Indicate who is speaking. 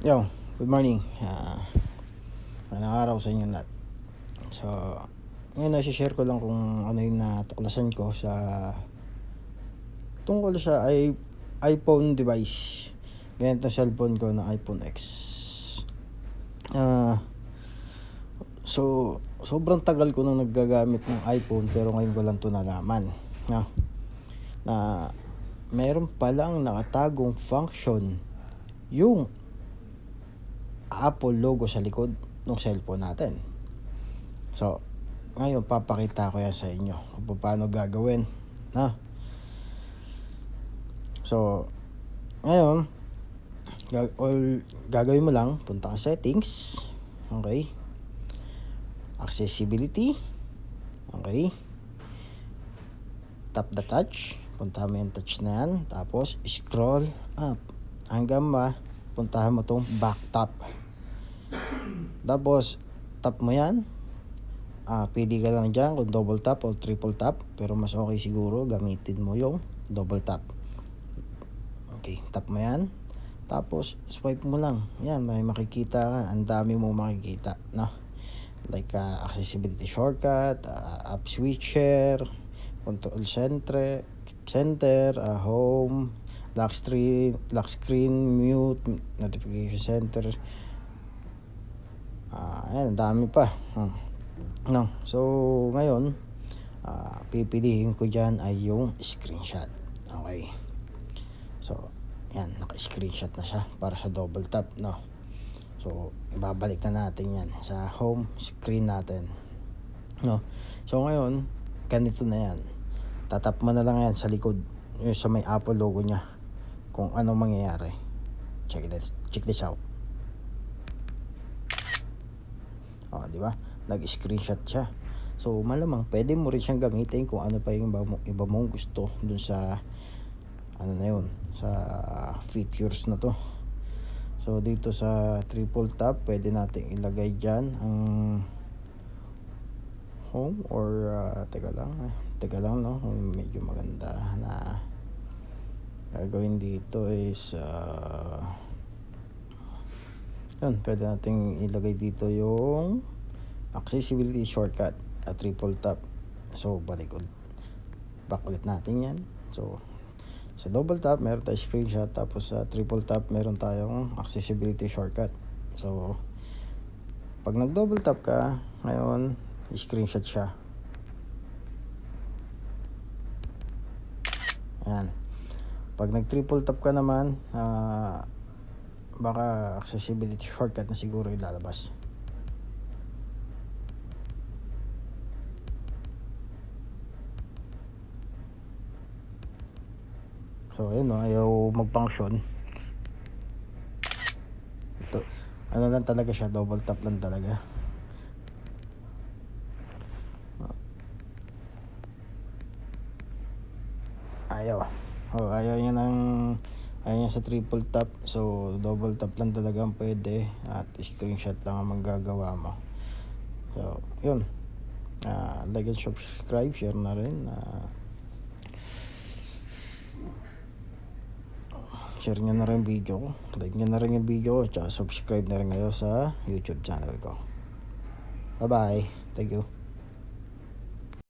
Speaker 1: Yo, good morning. Magandang araw sa inyo lahat. So, ngayon share ko lang kung ano yung natuklasan ko sa tungkol sa iPhone device. Ganito cellphone ko na iPhone X. So, sobrang tagal ko nang naggagamit ng iPhone pero ngayon ko lang ito nalaman. Na meron palang nakatagong function yung Apple logo sa likod ng cellphone natin. So, ngayon papakita ko yan sa inyo kung paano gagawin. So, ngayon gagawin mo lang, punta ka settings, okay, accessibility, okay, tap the touch, punta mo yung touch na yan, tapos scroll up hanggang puntahan mo tong back tap. Tapos tap mo yan, pili ka lang dyan kung double tap o triple tap, pero mas okay siguro gamitin mo yung double tap. Okay, tap mo yan, tapos swipe mo lang yan, may makikita ka, ang dami mo makikita, no? Like accessibility shortcut, app switcher, control center, home, lock screen, mute, notification center. Ayan, dami pa. No. So, ngayon, pipiliin ko dyan ay yung screenshot. Okay. So, yan, naka-screenshot na siya para sa double tap, no. So, ibabalik na natin yan sa home screen natin, no. So, ngayon, ganito na yan. Tatap mo na lang yan sa likod, yung sa may Apple logo niya, kung anong mangyayari. Check this out. Di ba? Nag-screenshot siya. So, malamang pwede mo rin siyang gamitin kung ano pa yung iba mong gusto dun sa ano na yun, sa features na to. So, dito sa triple tap, pwede natin ilagay dyan ang home or teka lang, no? Medyo maganda na gagawin dito is yun, pwede natin ilagay dito yung accessibility shortcut at triple tap. So, back ulit natin yan. So, sa double tap, meron tayong screenshot. Tapos sa triple tap, meron tayong accessibility shortcut. So, pag nag-double tap ka, ngayon, screenshot siya. Ayan. Pag nag-triple tap ka naman, baka accessibility shortcut na siguro ilalabas. So, ayun, no, ayaw mag-function. Ito, ano lang talaga siya, double tap lang talaga. Ayaw niya sa triple tap. So, double tap lang talaga ang pwede at screenshot lang ang magagawa mo. So, yun. Like and subscribe, share na rin. Share nyo na rin video ko, like nyo na rin yung video ko, tsaka subscribe na rin kayo sa YouTube channel ko. Bye bye, thank you.